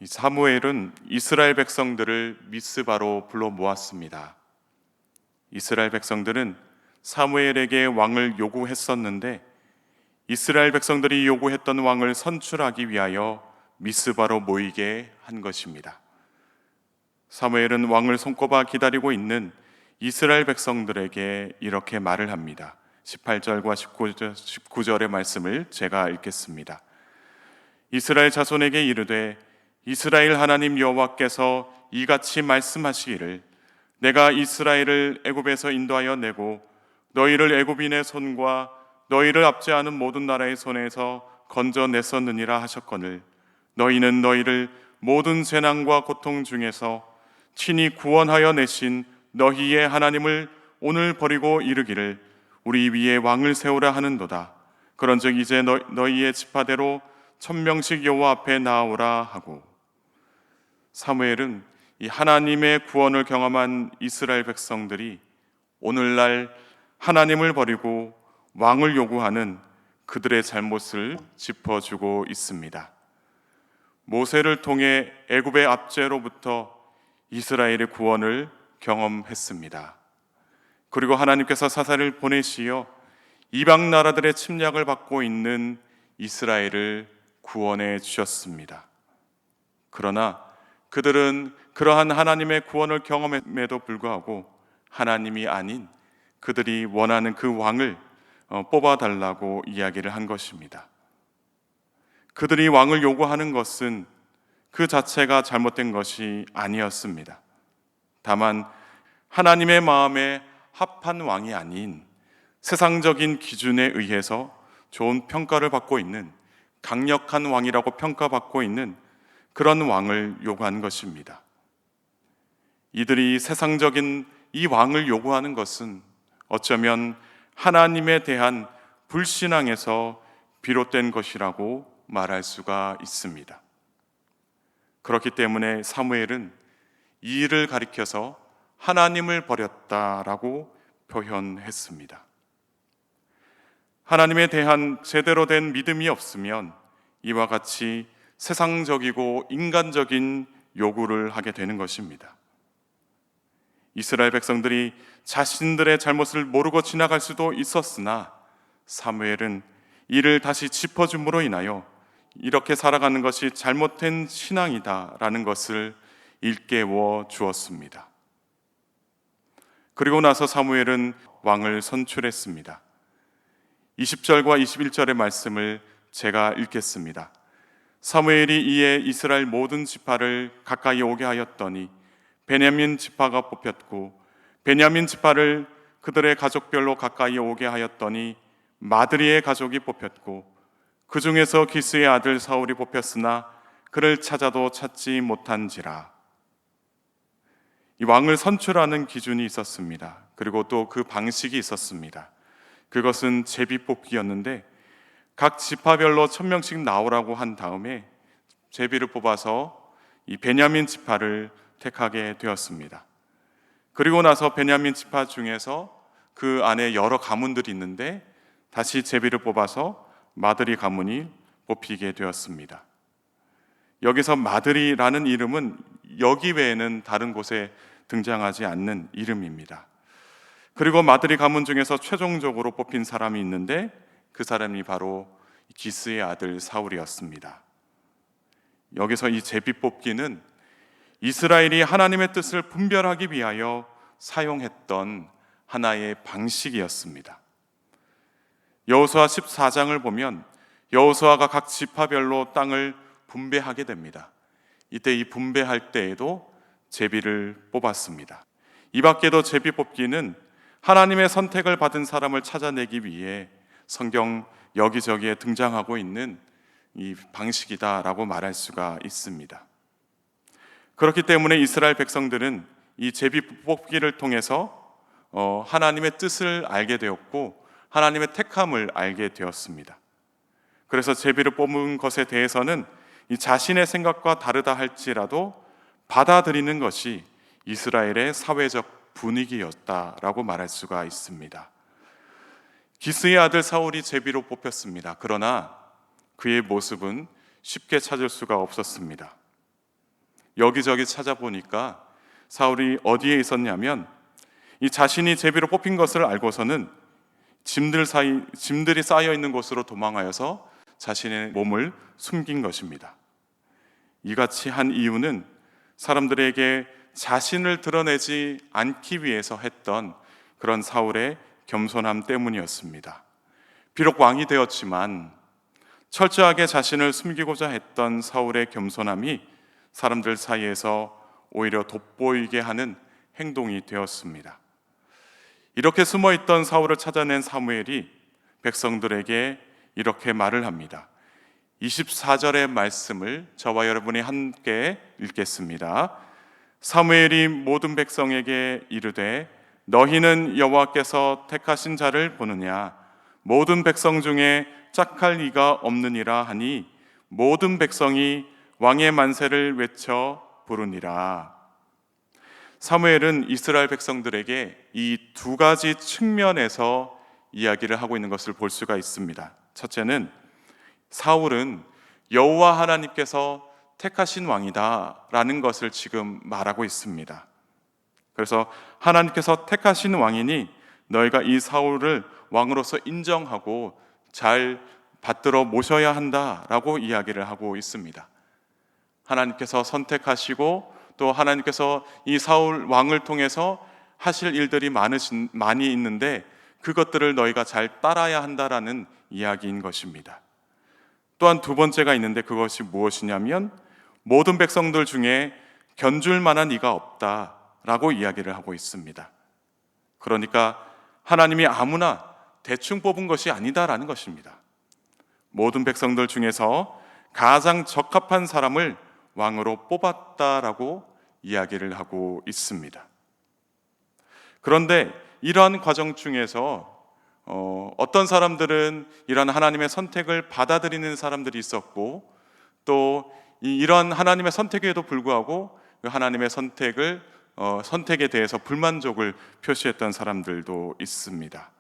이 사무엘은 이스라엘 백성들을 미스바로 불러 모았습니다. 이스라엘 백성들은 사무엘에게 왕을 요구했었는데 이스라엘 백성들이 요구했던 왕을 선출하기 위하여 미스바로 모이게 한 것입니다. 사무엘은 왕을 손꼽아 기다리고 있는 이스라엘 백성들에게 이렇게 말을 합니다. 18절과 19절의 말씀을 제가 읽겠습니다. 이스라엘 자손에게 이르되 이스라엘 하나님 여호와께서 이같이 말씀하시기를 내가 이스라엘을 애굽에서 인도하여 내고 너희를 애굽인의 손과 너희를 압제하는 모든 나라의 손에서 건져냈었느니라 하셨거늘 너희는 너희를 모든 재난과 고통 중에서 친히 구원하여 내신 너희의 하나님을 오늘 버리고 이르기를 우리 위에 왕을 세우라 하는도다. 그런즉 이제 너희의 지파대로 1000명씩 여호와 앞에 나아오라 하고. 사무엘은 이 하나님의 구원을 경험한 이스라엘 백성들이 오늘날 하나님을 버리고 왕을 요구하는 그들의 잘못을 짚어주고 있습니다. 모세를 통해 애굽의 압제로부터 이스라엘의 구원을 경험했습니다. 그리고 하나님께서 사사를 보내시어 이방 나라들의 침략을 받고 있는 이스라엘을 구원해 주셨습니다. 그러나 그들은 그러한 하나님의 구원을 경험함에도 불구하고 하나님이 아닌 그들이 원하는 그 왕을 뽑아달라고 이야기를 한 것입니다. 그들이 왕을 요구하는 것은 그 자체가 잘못된 것이 아니었습니다. 다만 하나님의 마음에 합한 왕이 아닌 세상적인 기준에 의해서 좋은 평가를 받고 있는 강력한 왕이라고 평가받고 있는 그런 왕을 요구한 것입니다. 이들이 세상적인 이 왕을 요구하는 것은 어쩌면 하나님에 대한 불신앙에서 비롯된 것이라고 말할 수가 있습니다. 그렇기 때문에 사무엘은 이 일을 가리켜서 하나님을 버렸다라고 표현했습니다. 하나님에 대한 제대로 된 믿음이 없으면 이와 같이 세상적이고 인간적인 요구를 하게 되는 것입니다. 이스라엘 백성들이 자신들의 잘못을 모르고 지나갈 수도 있었으나 사무엘은 이를 다시 짚어줌으로 인하여 이렇게 살아가는 것이 잘못된 신앙이다라는 것을 일깨워 주었습니다. 그리고 나서 사무엘은 왕을 선출했습니다. 20절과 21절의 말씀을 제가 읽겠습니다. 사무엘이 이에 이스라엘 모든 지파를 가까이 오게 하였더니 베냐민 지파가 뽑혔고 베냐민 지파를 그들의 가족별로 가까이 오게 하였더니 마드리의 가족이 뽑혔고 그 중에서 기스의 아들 사울이 뽑혔으나 그를 찾아도 찾지 못한지라. 이 왕을 선출하는 기준이 있었습니다. 그리고 또 그 방식이 있었습니다. 그것은 제비뽑기였는데 각 지파별로 1000명씩 나오라고 한 다음에 제비를 뽑아서 이 베냐민 지파를 택하게 되었습니다. 그리고 나서 베냐민 지파 중에서 그 안에 여러 가문들이 있는데 다시 제비를 뽑아서 마드리 가문이 뽑히게 되었습니다. 여기서 마드리라는 이름은 여기 외에는 다른 곳에 등장하지 않는 이름입니다. 그리고 마드리 가문 중에서 최종적으로 뽑힌 사람이 있는데 그 사람이 바로 기스의 아들 사울이었습니다. 여기서 이 제비 뽑기는 이스라엘이 하나님의 뜻을 분별하기 위하여 사용했던 하나의 방식이었습니다. 여호수아 14장을 보면 여호수아가 각 지파별로 땅을 분배하게 됩니다. 이때 이 분배할 때에도 제비를 뽑았습니다. 이 밖에도 제비 뽑기는 하나님의 선택을 받은 사람을 찾아내기 위해 성경 여기저기에 등장하고 있는 이 방식이다라고 말할 수가 있습니다. 그렇기 때문에 이스라엘 백성들은 이 제비 뽑기를 통해서 하나님의 뜻을 알게 되었고 하나님의 택함을 알게 되었습니다. 그래서 제비를 뽑은 것에 대해서는 이 자신의 생각과 다르다 할지라도 받아들이는 것이 이스라엘의 사회적 분위기였다라고 말할 수가 있습니다. 기스의 아들 사울이 제비로 뽑혔습니다. 그러나 그의 모습은 쉽게 찾을 수가 없었습니다. 여기저기 찾아보니까 사울이 어디에 있었냐면 이 자신이 제비로 뽑힌 것을 알고서는 짐들이 쌓여 있는 곳으로 도망하여서 자신의 몸을 숨긴 것입니다. 이같이 한 이유는 사람들에게 자신을 드러내지 않기 위해서 했던 그런 사울의 겸손함 때문이었습니다. 비록 왕이 되었지만 철저하게 자신을 숨기고자 했던 사울의 겸손함이 사람들 사이에서 오히려 돋보이게 하는 행동이 되었습니다. 이렇게 숨어있던 사울을 찾아낸 사무엘이 백성들에게 이렇게 말을 합니다. 24절의 말씀을 저와 여러분이 함께 읽겠습니다. 사무엘이 모든 백성에게 이르되 너희는 여호와께서 택하신 자를 보느냐 모든 백성 중에 짝할 이가 없느니라 하니 모든 백성이 왕의 만세를 외쳐 부르니라. 사무엘은 이스라엘 백성들에게 이 두 가지 측면에서 이야기를 하고 있는 것을 볼 수가 있습니다. 첫째는 사울은 여호와 하나님께서 택하신 왕이다라는 것을 지금 말하고 있습니다. 그래서 하나님께서 택하신 왕이니 너희가 이 사울을 왕으로서 인정하고 잘 받들어 모셔야 한다라고 이야기를 하고 있습니다. 하나님께서 선택하시고 또 하나님께서 이 사울 왕을 통해서 하실 일들이 많이 있는데 그것들을 너희가 잘 따라야 한다라는 이야기인 것입니다. 또한 두 번째가 있는데 그것이 무엇이냐면 모든 백성들 중에 견줄 만한 이가 없다라고 이야기를 하고 있습니다. 그러니까 하나님이 아무나 대충 뽑은 것이 아니다라는 것입니다. 모든 백성들 중에서 가장 적합한 사람을 왕으로 뽑았다라고 이야기를 하고 있습니다. 그런데 이러한 과정 중에서 어떤 사람들은 이러한 하나님의 선택을 받아들이는 사람들이 있었고 또 이러한 하나님의 선택에도 불구하고 하나님의 선택에 대해서 불만족을 표시했던 사람들도 있습니다.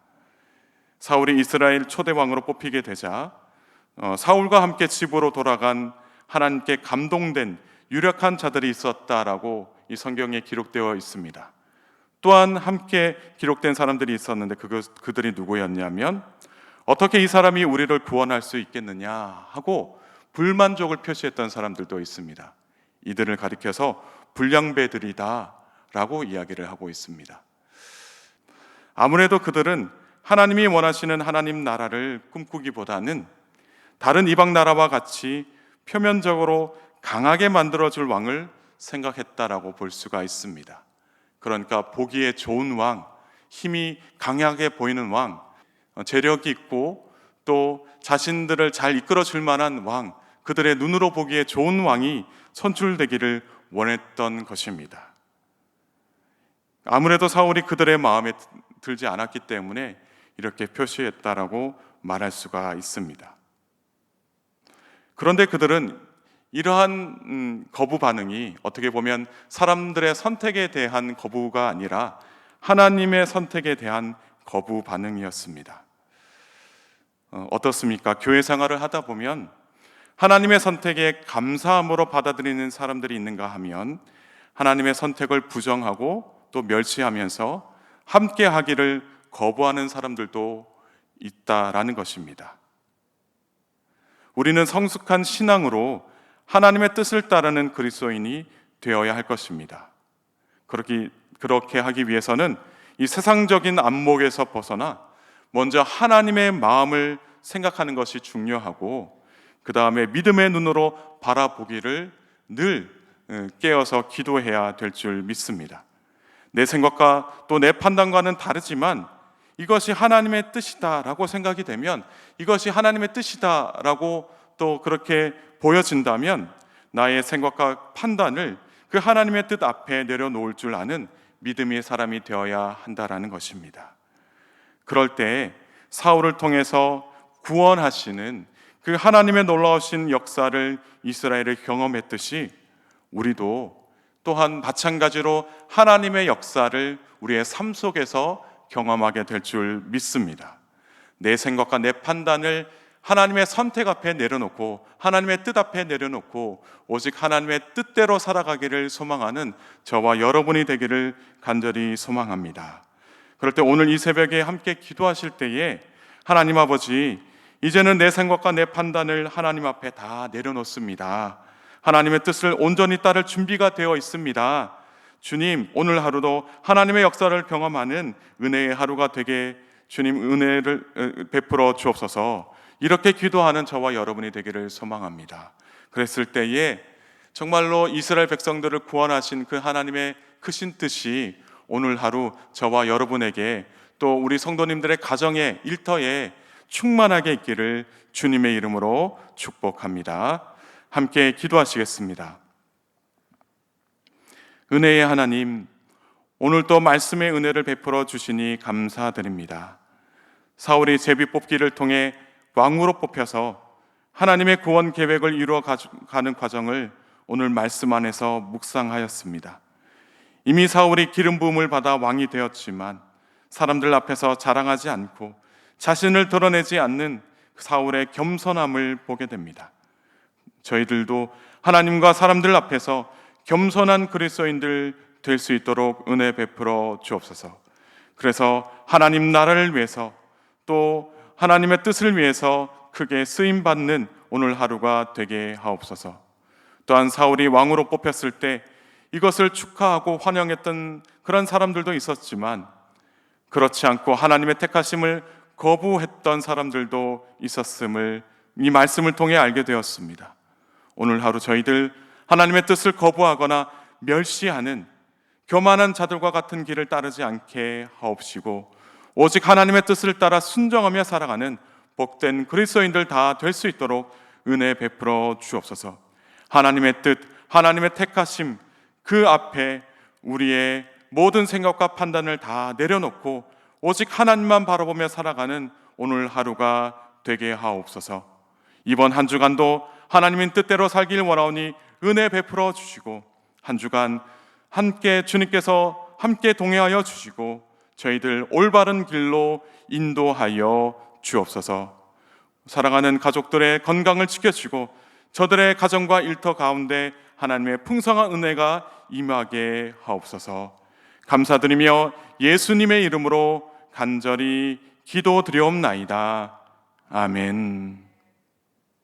사울이 이스라엘 초대 왕으로 뽑히게 되자 사울과 함께 집으로 돌아간 하나님께 감동된 유력한 자들이 있었다라고 이 성경에 기록되어 있습니다. 또한 함께 기록된 사람들이 있었는데 그들이 누구였냐면 어떻게 이 사람이 우리를 구원할 수 있겠느냐 하고 불만족을 표시했던 사람들도 있습니다. 이들을 가리켜서 불량배들이다 라고 이야기를 하고 있습니다. 아무래도 그들은 하나님이 원하시는 하나님 나라를 꿈꾸기보다는 다른 이방 나라와 같이 표면적으로 강하게 만들어줄 왕을 생각했다라고 볼 수가 있습니다. 그러니까 보기에 좋은 왕, 힘이 강하게 보이는 왕, 재력이 있고 또 자신들을 잘 이끌어줄 만한 왕, 그들의 눈으로 보기에 좋은 왕이 선출되기를 원했던 것입니다. 아무래도 사울이 그들의 마음에 들지 않았기 때문에 이렇게 표시했다라고 말할 수가 있습니다. 그런데 그들은 이러한 거부 반응이 어떻게 보면 사람들의 선택에 대한 거부가 아니라 하나님의 선택에 대한 거부 반응이었습니다. 어떻습니까? 교회 생활을 하다 보면 하나님의 선택에 감사함으로 받아들이는 사람들이 있는가 하면 하나님의 선택을 부정하고 또 멸시하면서 함께 하기를 거부하는 사람들도 있다라는 것입니다. 우리는 성숙한 신앙으로 하나님의 뜻을 따르는 그리스도인이 되어야 할 것입니다. 그렇게 하기 위해서는 이 세상적인 안목에서 벗어나 먼저 하나님의 마음을 생각하는 것이 중요하고 그 다음에 믿음의 눈으로 바라보기를 늘 깨어서 기도해야 될 줄 믿습니다. 내 생각과 또 내 판단과는 다르지만 이것이 하나님의 뜻이다라고 생각이 되면 이것이 하나님의 뜻이다라고 또 그렇게 보여진다면 나의 생각과 판단을 그 하나님의 뜻 앞에 내려놓을 줄 아는 믿음의 사람이 되어야 한다라는 것입니다. 그럴 때 사울을 통해서 구원하시는 그 하나님의 놀라우신 역사를 이스라엘을 경험했듯이 우리도 또한 마찬가지로 하나님의 역사를 우리의 삶 속에서 경험하게 될 줄 믿습니다. 내 생각과 내 판단을 하나님의 선택 앞에 내려놓고 하나님의 뜻 앞에 내려놓고 오직 하나님의 뜻대로 살아가기를 소망하는 저와 여러분이 되기를 간절히 소망합니다. 그럴 때 오늘 이 새벽에 함께 기도하실 때에 하나님 아버지, 이제는 내 생각과 내 판단을 하나님 앞에 다 내려놓습니다. 하나님의 뜻을 온전히 따를 준비가 되어 있습니다. 주님, 오늘 하루도 하나님의 역사를 경험하는 은혜의 하루가 되게 주님 은혜를 베풀어 주옵소서. 이렇게 기도하는 저와 여러분이 되기를 소망합니다. 그랬을 때에 정말로 이스라엘 백성들을 구원하신 그 하나님의 크신 뜻이 오늘 하루 저와 여러분에게 또 우리 성도님들의 가정에 일터에 충만하게 있기를 주님의 이름으로 축복합니다. 함께 기도하시겠습니다. 은혜의 하나님, 오늘 또 말씀의 은혜를 베풀어 주시니 감사드립니다. 사울이 제비 뽑기를 통해 왕으로 뽑혀서 하나님의 구원 계획을 이루어가는 과정을 오늘 말씀 안에서 묵상하였습니다. 이미 사울이 기름 부음을 받아 왕이 되었지만 사람들 앞에서 자랑하지 않고 자신을 드러내지 않는 사울의 겸손함을 보게 됩니다. 저희들도 하나님과 사람들 앞에서 겸손한 그리스도인들 될 수 있도록 은혜 베풀어 주옵소서. 그래서 하나님 나라를 위해서 또 하나님의 뜻을 위해서 크게 쓰임받는 오늘 하루가 되게 하옵소서. 또한 사울이 왕으로 뽑혔을 때 이것을 축하하고 환영했던 그런 사람들도 있었지만 그렇지 않고 하나님의 택하심을 거부했던 사람들도 있었음을 이 말씀을 통해 알게 되었습니다. 오늘 하루 저희들 하나님의 뜻을 거부하거나 멸시하는 교만한 자들과 같은 길을 따르지 않게 하옵시고 오직 하나님의 뜻을 따라 순종하며 살아가는 복된 그리스도인들 다 될 수 있도록 은혜 베풀어 주옵소서. 하나님의 뜻, 하나님의 택하심 그 앞에 우리의 모든 생각과 판단을 다 내려놓고 오직 하나님만 바라보며 살아가는 오늘 하루가 되게 하옵소서. 이번 한 주간도 하나님의 뜻대로 살길 원하오니 은혜 베풀어 주시고 한 주간 함께 주님께서 함께 동행하여 주시고 저희들 올바른 길로 인도하여 주옵소서. 사랑하는 가족들의 건강을 지켜주시고 저들의 가정과 일터 가운데 하나님의 풍성한 은혜가 임하게 하옵소서. 감사드리며 예수님의 이름으로 간절히 기도드리옵나이다. 아멘.